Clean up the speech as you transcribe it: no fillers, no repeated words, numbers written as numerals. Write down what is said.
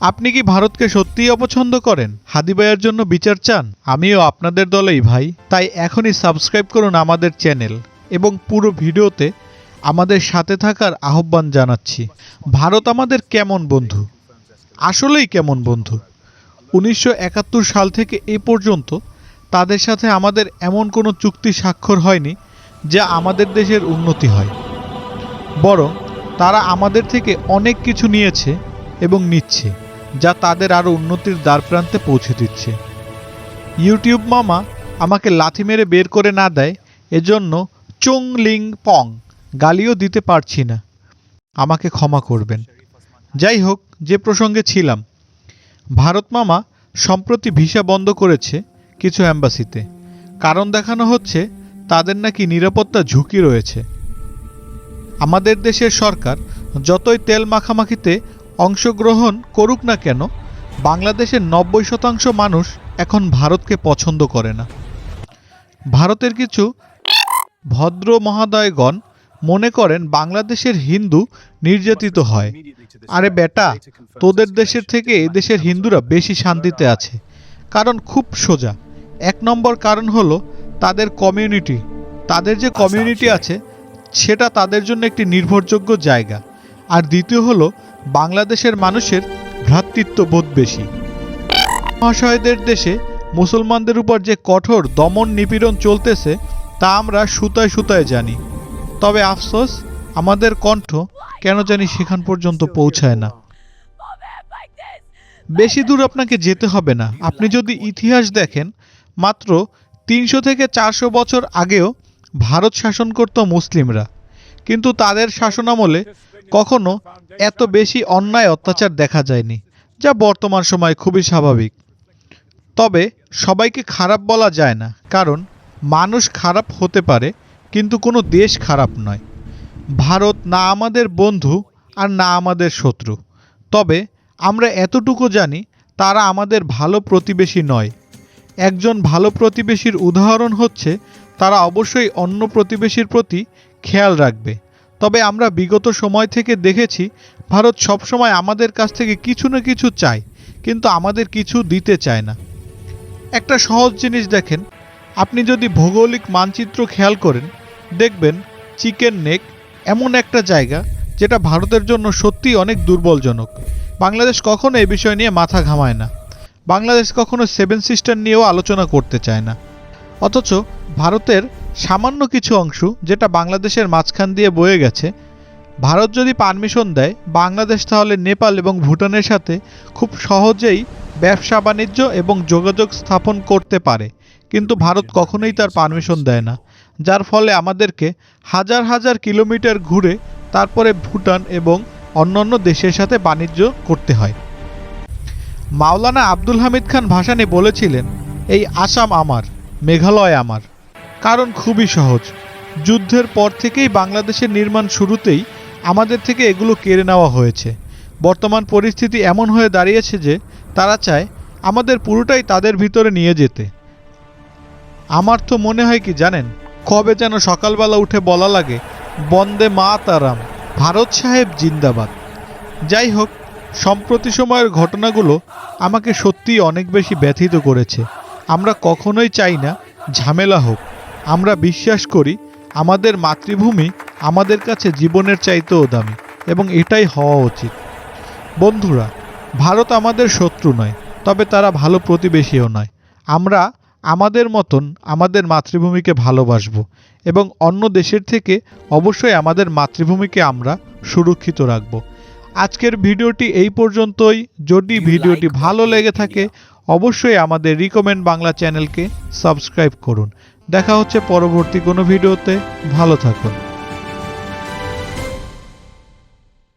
আপনি কি ভারতকে সত্যিই অপছন্দ করেন? হাদি ভাইয়ের জন্য বিচার চান? আমিও আপনাদের দলেই ভাই। তাই এখনই সাবস্ক্রাইব করুন আমাদের চ্যানেল এবং পুরো ভিডিওতে আমাদের সাথে থাকার আহ্বান জানাচ্ছি। ভারত আমাদের কেমন বন্ধু? আসলেই কেমন বন্ধু? 1971 সাল থেকে এই পর্যন্ত তাদের সাথে আমাদের এমন কোনো চুক্তি স্বাক্ষর হয়নি যা আমাদের দেশের উন্নতি হয়। বরং তারা আমাদের থেকে অনেক কিছু নিয়েছে এবং নিচ্ছে, যা তাদের আরও উন্নতির দ্বারপ্রান্তে পৌঁছে দিচ্ছে। ইউটিউব মামা আমাকে লাথি মেরে বের করে না দেয়, এজন্য চুং লিং পং গালিও দিতে পারছি না, আমাকে ক্ষমা করবেন। যাই হোক, যে প্রসঙ্গে ছিলাম, ভারত মামা সম্প্রতি ভিসা বন্ধ করেছে কিছু অ্যাম্বাসিতে। কারণ দেখানো হচ্ছে তাদের নাকি নিরাপত্তা ঝুঁকি রয়েছে। আমাদের দেশের সরকার যতই তেল মাখামাখিতে অংশগ্রহণ করুক না কেন, বাংলাদেশের 90% মানুষ এখন ভারতকে পছন্দ করে না। ভারতের কিছু ভদ্র মহোদয়গণ মনে করেন বাংলাদেশের হিন্দু নির্যাতিত হয়। আরে বেটা, তোদের দেশের থেকে এদেশের হিন্দুরা বেশি শান্তিতে আছে। কারণ খুব সোজা। 1 নম্বর কারণ হলো তাদের কমিউনিটি। তাদের যে কমিউনিটি আছে সেটা তাদের জন্য একটি নির্ভরযোগ্য জায়গা। আর দ্বিতীয় হলো বাংলাদেশের মানুষের ভ্রাতৃত্ববোধ বেশি। মহাশয়দের দেশে মুসলমানদের উপর যে কঠোর দমন নিপীড়ন চলতেছে তা আমরা সুতায় সুতায় জানি। তবে আফসোস, আমাদের কণ্ঠ কেন জানি সেখান পর্যন্ত পৌঁছায় না। বেশি দূর আপনাকে যেতে হবে না। আপনি যদি ইতিহাস দেখেন, মাত্র 300 থেকে 400 বছর আগেও ভারত শাসন করত মুসলিমরা, কিন্তু তাদের শাসনামলে কখনো এত বেশি অন্যায় অত্যাচার দেখা যায়নি, যা বর্তমান সময়ে খুবই স্বাভাবিক। তবে সবাইকে খারাপ বলা যায় না, কারণ মানুষ খারাপ হতে পারে কিন্তু কোনো দেশ খারাপ নয়। ভারত না আমাদের বন্ধু আর না আমাদের শত্রু। তবে আমরা এতটুকু জানি, তারা আমাদের ভালো প্রতিবেশী নয়। একজন ভালো প্রতিবেশীর উদাহরণ হচ্ছে তারা অবশ্যই অন্য প্রতিবেশীর প্রতি খেয়াল রাখবে। তবে আমরা বিগত সময় থেকে দেখেছি ভারত সবসময় আমাদের কাছ থেকে কিছু না কিছু চায়, কিন্তু আমাদের কিছু দিতে চায় না। একটা সহজ জিনিস দেখেন, আপনি যদি ভৌগোলিক মানচিত্র খেয়াল করেন, দেখবেন চিকেন নেক এমন একটা জায়গা যেটা ভারতের জন্য সত্যিই অনেক দুর্বলজনক। বাংলাদেশ কখনো এই বিষয় নিয়ে মাথা ঘামায় না। বাংলাদেশ কখনো 7 সিস্টার নিয়েও আলোচনা করতে চায় না। অথচ ভারতের সামান্য কিছু অংশ যেটা বাংলাদেশের মাঝখান দিয়ে বয়ে গেছে, ভারত যদি পারমিশন দেয়, বাংলাদেশ তাহলে নেপাল এবং ভুটানের সাথে খুব সহজেই ব্যবসা বাণিজ্য এবং যোগাযোগ স্থাপন করতে পারে। কিন্তু ভারত কখনোই তার পারমিশন দেয় না, যার ফলে আমাদেরকে হাজার হাজার কিলোমিটার ঘুরে তারপরে ভুটান এবং অন্যান্য দেশের সাথে বাণিজ্য করতে হয়। মাওলানা আব্দুল হামিদ খান ভাসানী বলেছিলেন, এই আসাম আমার, মেঘালয় আমার। কারণ খুবই সহজ, যুদ্ধের পর থেকেই বাংলাদেশের নির্মাণ শুরুতেই আমাদের থেকে এগুলো কেড়ে নেওয়া হয়েছে। বর্তমান পরিস্থিতি এমন হয়ে দাঁড়িয়েছে যে তারা চায় আমাদের পুরোটাই তাদের ভিতরে নিয়ে যেতে। আমার তো মনে হয় কি জানেন, কবে যেন সকালবেলা উঠে বলা লাগে, বন্দে মাতারাম, ভারত সাহেব জিন্দাবাদ। যাই হোক, সম্প্রতি সময়ের ঘটনাগুলো আমাকে সত্যিই অনেক বেশি ব্যথিত করেছে। আমরা কখনোই চাই না ঝামেলা হোক। আমরা বিশ্বাস করি আমাদের মাতৃভূমি আমাদের কাছে জীবনের চাইতেও দামি, এবং এটাই হওয়া উচিত। বন্ধুরা, ভারত আমাদের শত্রু নয়, তবে তারা ভালো প্রতিবেশীও নয়। আমরা আমাদের মতন আমাদের মাতৃভূমিকে ভালোবাসবো এবং অন্য দেশের থেকে অবশ্যই আমাদের মাতৃভূমিকে আমরা সুরক্ষিত রাখব। আজকের ভিডিওটি এই পর্যন্তই। যদি ভিডিওটি ভালো লেগে থাকে অবশ্যই আমাদের রিকমেন্ড বাংলা চ্যানেলকে সাবস্ক্রাইব করুন। দেখা হচ্ছে পরবর্তী কোনো ভিডিওতে। ভালো থাকুন।